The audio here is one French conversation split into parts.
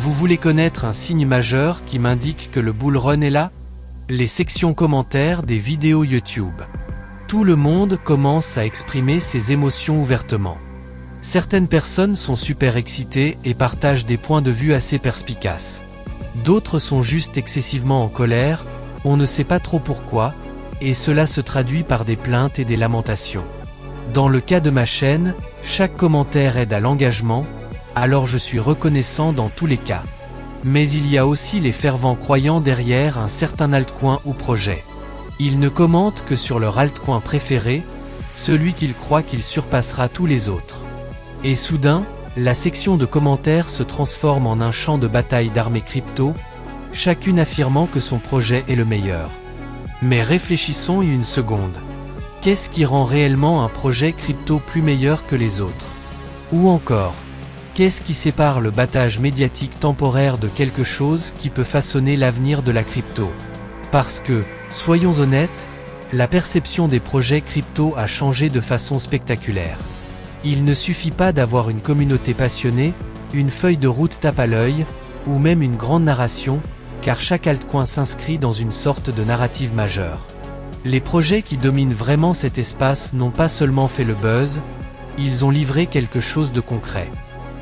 Vous voulez connaître un signe majeur qui m'indique que le bull run est là? Les sections commentaires des vidéos YouTube. Tout le monde commence à exprimer ses émotions ouvertement. Certaines personnes sont super excitées et partagent des points de vue assez perspicaces. D'autres sont juste excessivement en colère, on ne sait pas trop pourquoi, et cela se traduit par des plaintes et des lamentations. Dans le cas de ma chaîne, chaque commentaire aide à l'engagement, alors je suis reconnaissant dans tous les cas. Mais il y a aussi les fervents croyants derrière un certain altcoin ou projet. Ils ne commentent que sur leur altcoin préféré, celui qu'ils croient qu'il surpassera tous les autres. Et soudain, la section de commentaires se transforme en un champ de bataille d'armées crypto, chacune affirmant que son projet est le meilleur. Mais réfléchissons une seconde. Qu'est-ce qui rend réellement un projet crypto plus meilleur que les autres? Ou encore, qu'est-ce qui sépare le battage médiatique temporaire de quelque chose qui peut façonner l'avenir de la crypto? Parce que, soyons honnêtes, la perception des projets crypto a changé de façon spectaculaire. Il ne suffit pas d'avoir une communauté passionnée, une feuille de route tape à l'œil, ou même une grande narration, car chaque altcoin s'inscrit dans une sorte de narrative majeure. Les projets qui dominent vraiment cet espace n'ont pas seulement fait le buzz, ils ont livré quelque chose de concret.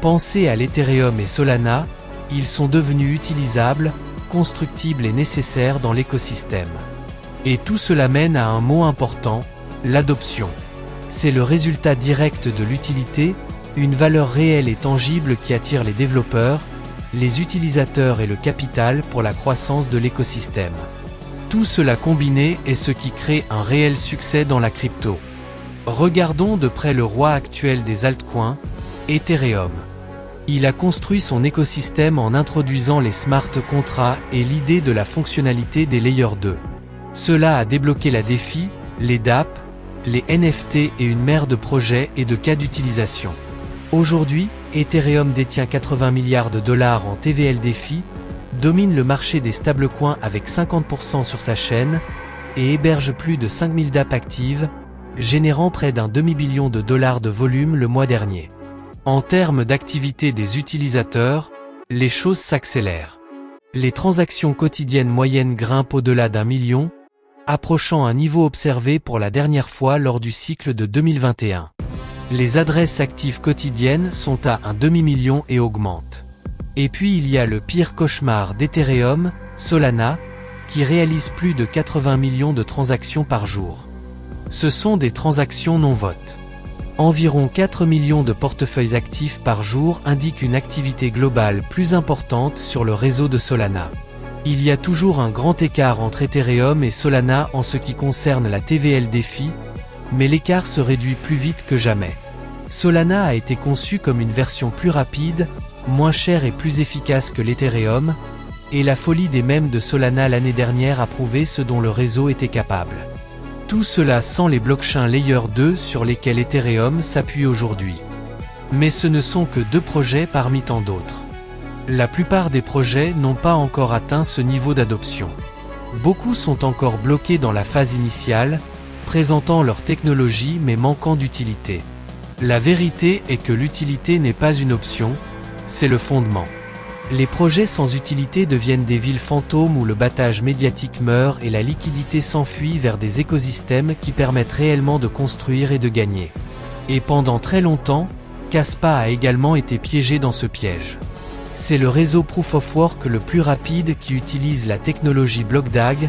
Pensez à l'Ethereum et Solana, ils sont devenus utilisables, constructibles et nécessaires dans l'écosystème. Et tout cela mène à un mot important, l'adoption. C'est le résultat direct de l'utilité, une valeur réelle et tangible qui attire les développeurs, les utilisateurs et le capital pour la croissance de l'écosystème. Tout cela combiné est ce qui crée un réel succès dans la crypto. Regardons de près le roi actuel des altcoins, Ethereum. Il a construit son écosystème en introduisant les smart contracts et l'idée de la fonctionnalité des Layer 2. Cela a débloqué la DeFi, les dApp, les NFT et une mer de projets et de cas d'utilisation. Aujourd'hui, Ethereum détient 80 milliards de dollars en TVL DeFi, domine le marché des stablecoins avec 50% sur sa chaîne, et héberge plus de 5000 dApp actives, générant près d'un demi-billion de dollars de volume le mois dernier. En termes d'activité des utilisateurs, les choses s'accélèrent. Les transactions quotidiennes moyennes grimpent au-delà d'1 million, approchant un niveau observé pour la dernière fois lors du cycle de 2021. Les adresses actives quotidiennes sont à un demi-million et augmentent. Et puis il y a le pire cauchemar d'Ethereum, Solana, qui réalise plus de 80 millions de transactions par jour. Ce sont des transactions non-votes. Environ 4 millions de portefeuilles actifs par jour indiquent une activité globale plus importante sur le réseau de Solana. Il y a toujours un grand écart entre Ethereum et Solana en ce qui concerne la TVL DeFi, mais l'écart se réduit plus vite que jamais. Solana a été conçu comme une version plus rapide, moins chère et plus efficace que l'Ethereum, et la folie des mèmes de Solana l'année dernière a prouvé ce dont le réseau était capable. Tout cela sans les blockchains Layer 2 sur lesquels Ethereum s'appuie aujourd'hui. Mais ce ne sont que 2 projets parmi tant d'autres. La plupart des projets n'ont pas encore atteint ce niveau d'adoption. Beaucoup sont encore bloqués dans la phase initiale, présentant leur technologie mais manquant d'utilité. La vérité est que l'utilité n'est pas une option, c'est le fondement. Les projets sans utilité deviennent des villes fantômes où le battage médiatique meurt et la liquidité s'enfuit vers des écosystèmes qui permettent réellement de construire et de gagner. Et pendant très longtemps, Kaspa a également été piégé dans ce piège. C'est le réseau Proof of Work le plus rapide qui utilise la technologie BlockDAG,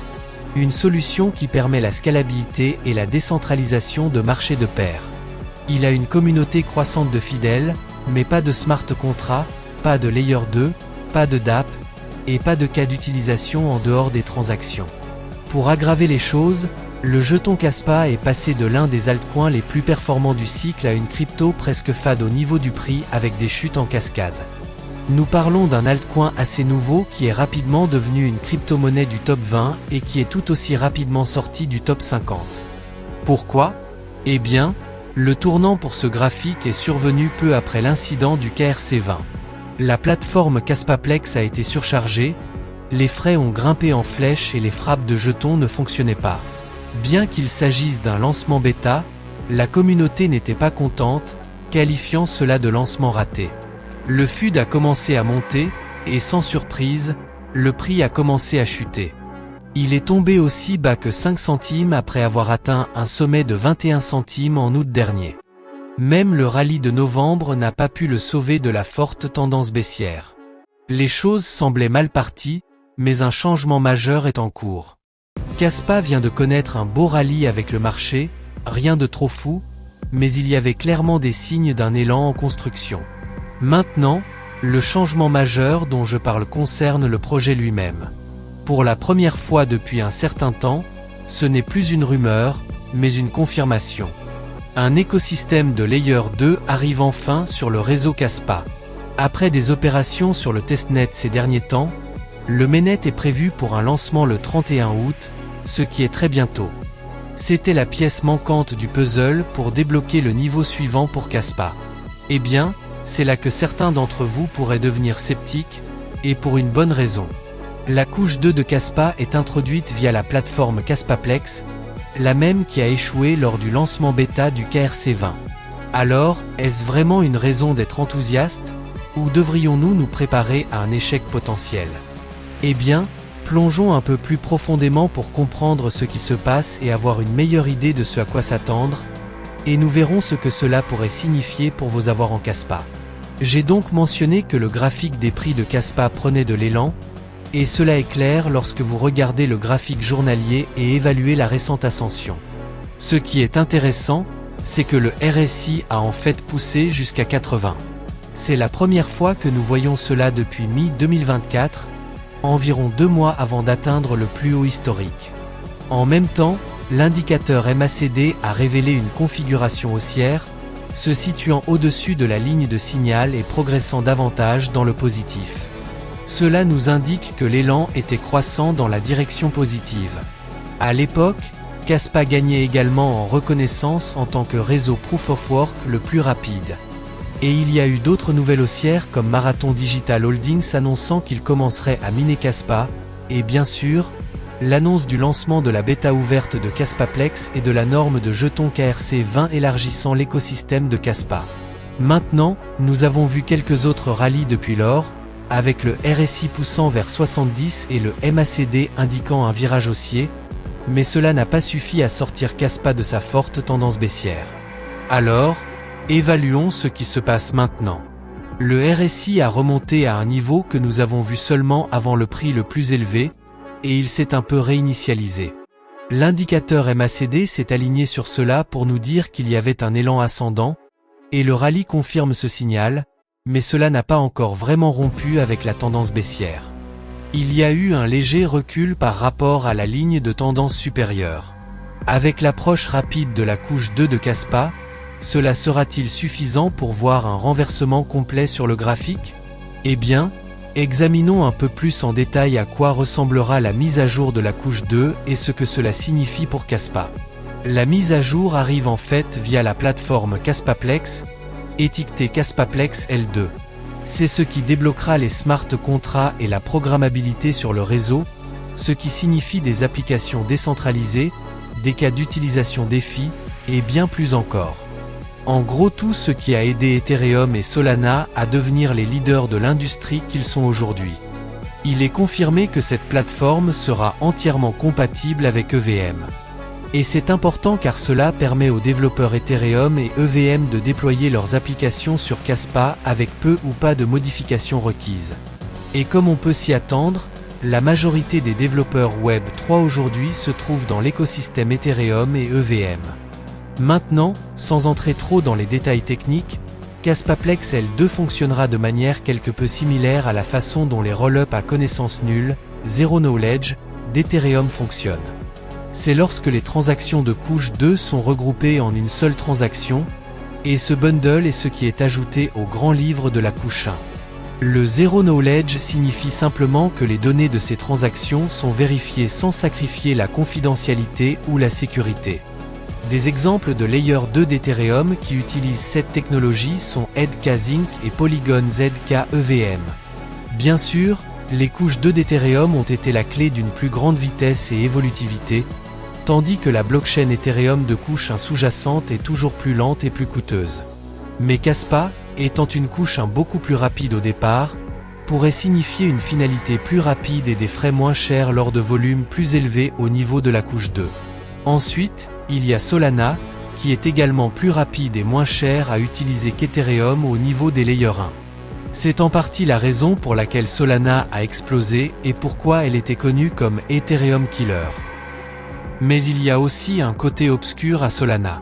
une solution qui permet la scalabilité et la décentralisation de marchés de pairs. Il a une communauté croissante de fidèles, mais pas de smart contracts, pas de Layer 2, pas de dApp, et pas de cas d'utilisation en dehors des transactions. Pour aggraver les choses, le jeton Kaspa est passé de l'un des altcoins les plus performants du cycle à une crypto presque fade au niveau du prix avec des chutes en cascade. Nous parlons d'un altcoin assez nouveau qui est rapidement devenu une crypto-monnaie du top 20 et qui est tout aussi rapidement sorti du top 50. Pourquoi? Eh bien, le tournant pour ce graphique est survenu peu après l'incident du KRC20. La plateforme Kaspaplex a été surchargée, les frais ont grimpé en flèche et les frappes de jetons ne fonctionnaient pas. Bien qu'il s'agisse d'un lancement bêta, la communauté n'était pas contente, qualifiant cela de lancement raté. Le FUD a commencé à monter, Et sans surprise, le prix a commencé à chuter. Il est tombé aussi bas que 5 centimes après avoir atteint un sommet de 21 centimes en août dernier. Même le rallye de novembre n'a pas pu le sauver de la forte tendance baissière. Les choses semblaient mal parties, mais un changement majeur est en cours. Kaspa vient de connaître un beau rallye avec le marché, rien de trop fou, mais il y avait clairement des signes d'un élan en construction. Maintenant, le changement majeur dont je parle concerne le projet lui-même. Pour la première fois depuis un certain temps, ce n'est plus une rumeur, mais une confirmation. Un écosystème de Layer 2 arrive enfin sur le réseau Kaspa. Après des opérations sur le testnet ces derniers temps, le mainnet est prévu pour un lancement le 31 août, ce qui est très bientôt. C'était la pièce manquante du puzzle pour débloquer le niveau suivant pour Kaspa. Eh bien, c'est là que certains d'entre vous pourraient devenir sceptiques, et pour une bonne raison. La couche 2 de Kaspa est introduite via la plateforme Kaspaplex, la même qui a échoué lors du lancement bêta du KRC20. Alors, est-ce vraiment une raison d'être enthousiaste, ou devrions-nous nous préparer à un échec potentiel? Eh bien, plongeons un peu plus profondément pour comprendre ce qui se passe et avoir une meilleure idée de ce à quoi s'attendre, et nous verrons ce que cela pourrait signifier pour vos avoirs en Kaspa. J'ai donc mentionné que le graphique des prix de Kaspa prenait de l'élan, et cela est clair lorsque vous regardez le graphique journalier et évaluez la récente ascension. Ce qui est intéressant, c'est que le RSI a en fait poussé jusqu'à 80. C'est la première fois que nous voyons cela depuis mi-2024, environ 2 mois avant d'atteindre le plus haut historique. En même temps, l'indicateur MACD a révélé une configuration haussière, se situant au-dessus de la ligne de signal et progressant davantage dans le positif. Cela nous indique que l'élan était croissant dans la direction positive. À l'époque, Kaspa gagnait également en reconnaissance en tant que réseau Proof of Work le plus rapide. Et il y a eu d'autres nouvelles haussières comme Marathon Digital Holdings annonçant qu'il commencerait à miner Kaspa, et bien sûr, l'annonce du lancement de la bêta ouverte de Kaspaplex et de la norme de jetons KRC20 élargissant l'écosystème de Kaspa. Maintenant, nous avons vu quelques autres rallyes depuis lors, avec le RSI poussant vers 70 et le MACD indiquant un virage haussier, mais cela n'a pas suffi à sortir Kaspa de sa forte tendance baissière. Alors, évaluons ce qui se passe maintenant. Le RSI a remonté à un niveau que nous avons vu seulement avant le prix le plus élevé, et il s'est un peu réinitialisé. L'indicateur MACD s'est aligné sur cela pour nous dire qu'il y avait un élan ascendant, et le rallye confirme ce signal, mais cela n'a pas encore vraiment rompu avec la tendance baissière. Il y a eu un léger recul par rapport à la ligne de tendance supérieure. Avec l'approche rapide de la couche 2 de Kaspa, cela sera-t-il suffisant pour voir un renversement complet sur le graphique? Eh bien, examinons un peu plus en détail à quoi ressemblera la mise à jour de la couche 2 et ce que cela signifie pour Kaspa. La mise à jour arrive en fait via la plateforme Kaspaplex, étiqueté Kaspaplex L2. C'est ce qui débloquera les smart contrats et la programmabilité sur le réseau, ce qui signifie des applications décentralisées, des cas d'utilisation défi, et bien plus encore. En gros tout ce qui a aidé Ethereum et Solana à devenir les leaders de l'industrie qu'ils sont aujourd'hui. Il est confirmé que cette plateforme sera entièrement compatible avec EVM. Et c'est important car cela permet aux développeurs Ethereum et EVM de déployer leurs applications sur Kaspa avec peu ou pas de modifications requises. Et comme on peut s'y attendre, la majorité des développeurs Web 3 aujourd'hui se trouvent dans l'écosystème Ethereum et EVM. Maintenant, sans entrer trop dans les détails techniques, Kaspaplex L2 fonctionnera de manière quelque peu similaire à la façon dont les roll-up à connaissance nulle, Zero Knowledge, d'Ethereum fonctionnent. C'est lorsque les transactions de couche 2 sont regroupées en une seule transaction, et ce bundle est ce qui est ajouté au grand livre de la couche 1. Le Zero Knowledge signifie simplement que les données de ces transactions sont vérifiées sans sacrifier la confidentialité ou la sécurité. Des exemples de Layer 2 d'Ethereum qui utilisent cette technologie sont EDK-Zinc et Polygon ZK-EVM. Bien sûr, les couches 2 d'Ethereum ont été la clé d'une plus grande vitesse et évolutivité, tandis que la blockchain Ethereum de couche 1 sous-jacente est toujours plus lente et plus coûteuse. Mais Kaspa, étant une couche 1 beaucoup plus rapide au départ, pourrait signifier une finalité plus rapide et des frais moins chers lors de volumes plus élevés au niveau de la couche 2. Ensuite, il y a Solana, qui est également plus rapide et moins cher à utiliser qu'Ethereum au niveau des layers 1. C'est en partie la raison pour laquelle Solana a explosé et pourquoi elle était connue comme Ethereum Killer. Mais il y a aussi un côté obscur à Solana.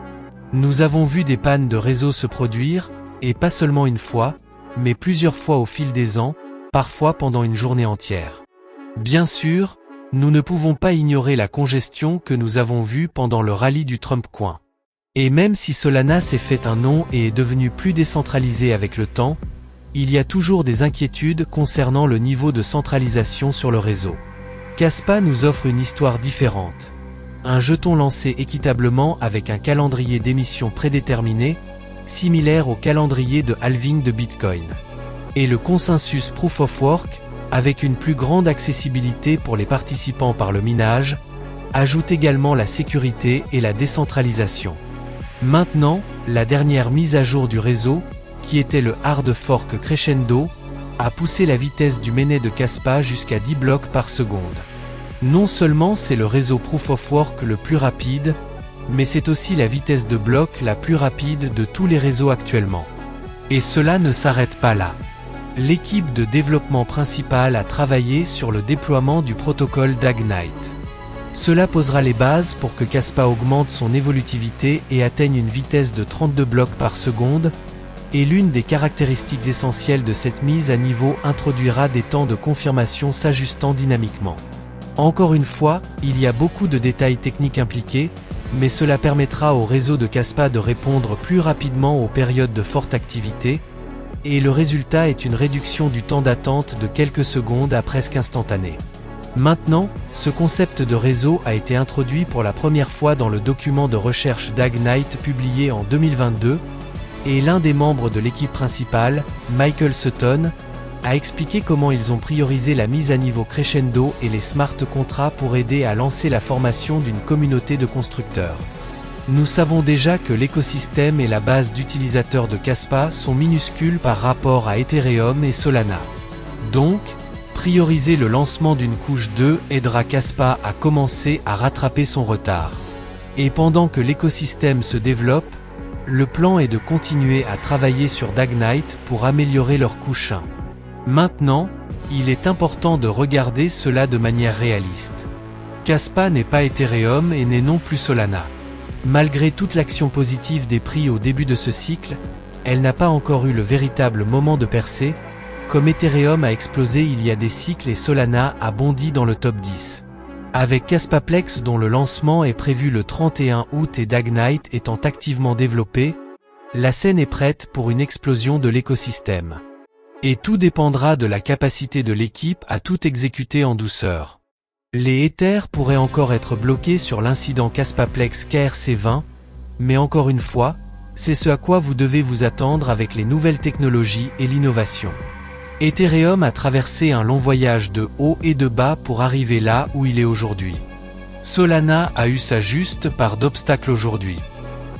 Nous avons vu des pannes de réseau se produire, et pas seulement une fois, mais plusieurs fois au fil des ans, parfois pendant une journée entière. Bien sûr, nous ne pouvons pas ignorer la congestion que nous avons vue pendant le rallye du Trump Coin. Et même si Solana s'est fait un nom et est devenu plus décentralisé avec le temps, il y a toujours des inquiétudes concernant le niveau de centralisation sur le réseau. Kaspa nous offre une histoire différente. Un jeton lancé équitablement avec un calendrier d'émission prédéterminé, similaire au calendrier de halving de Bitcoin. Et le consensus Proof of Work, avec une plus grande accessibilité pour les participants par le minage, ajoute également la sécurité et la décentralisation. Maintenant, la dernière mise à jour du réseau, qui était le hard fork Crescendo, a poussé la vitesse du mainnet de Kaspa jusqu'à 10 blocs par seconde. Non seulement c'est le réseau Proof of Work le plus rapide, mais c'est aussi la vitesse de bloc la plus rapide de tous les réseaux actuellement. Et cela ne s'arrête pas là. L'équipe de développement principale a travaillé sur le déploiement du protocole Dagnite. Cela posera les bases pour que Kaspa augmente son évolutivité et atteigne une vitesse de 32 blocs par seconde, et l'une des caractéristiques essentielles de cette mise à niveau introduira des temps de confirmation s'ajustant dynamiquement. Encore une fois, il y a beaucoup de détails techniques impliqués, mais cela permettra au réseau de Kaspa de répondre plus rapidement aux périodes de forte activité, et le résultat est une réduction du temps d'attente de quelques secondes à presque instantané. Maintenant, ce concept de réseau a été introduit pour la première fois dans le document de recherche Dagnite publié en 2022, et l'un des membres de l'équipe principale, Michael Sutton, a expliqué comment ils ont priorisé la mise à niveau Crescendo et les smart contracts pour aider à lancer la formation d'une communauté de constructeurs. Nous savons déjà que l'écosystème et la base d'utilisateurs de Kaspa sont minuscules par rapport à Ethereum et Solana. Donc, prioriser le lancement d'une couche 2 aidera Kaspa à commencer à rattraper son retard. Et pendant que l'écosystème se développe, le plan est de continuer à travailler sur Dagnite pour améliorer leur couche 1. Maintenant, il est important de regarder cela de manière réaliste. Kaspa n'est pas Ethereum et n'est non plus Solana. Malgré toute l'action positive des prix au début de ce cycle, elle n'a pas encore eu le véritable moment de percée, comme Ethereum a explosé il y a des cycles et Solana a bondi dans le top 10. Avec Kaspaplex dont le lancement est prévu le 31 août et Dagnite étant activement développé, la scène est prête pour une explosion de l'écosystème. Et tout dépendra de la capacité de l'équipe à tout exécuter en douceur. Les Ethers pourraient encore être bloqués sur l'incident Kaspaplex KRC20, mais encore une fois, c'est ce à quoi vous devez vous attendre avec les nouvelles technologies et l'innovation. Ethereum a traversé un long voyage de haut et de bas pour arriver là où il est aujourd'hui. Solana a eu sa juste part d'obstacles aujourd'hui.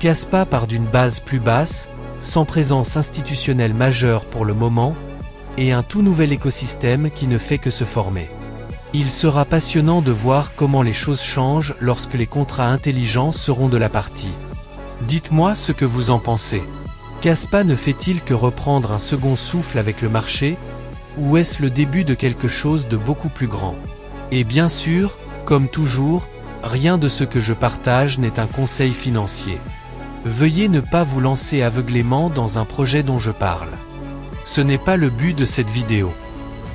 Kaspa part d'une base plus basse, sans présence institutionnelle majeure pour le moment, et un tout nouvel écosystème qui ne fait que se former. Il sera passionnant de voir comment les choses changent lorsque les contrats intelligents seront de la partie. Dites-moi ce que vous en pensez. Kaspa ne fait-il que reprendre un second souffle avec le marché, ou est-ce le début de quelque chose de beaucoup plus grand? Et bien sûr, comme toujours, rien de ce que je partage n'est un conseil financier. Veuillez ne pas vous lancer aveuglément dans un projet dont je parle. Ce n'est pas le but de cette vidéo.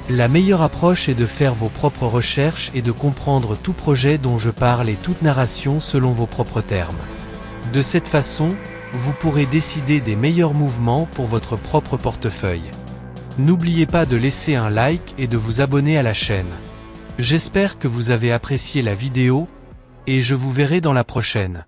La meilleure approche est de faire vos propres recherches et de comprendre tout projet dont je parle et toute narration selon vos propres termes. De cette façon, vous pourrez décider des meilleurs mouvements pour votre propre portefeuille. N'oubliez pas de laisser un like et de vous abonner à la chaîne. J'espère que vous avez apprécié la vidéo, et je vous verrai dans la prochaine.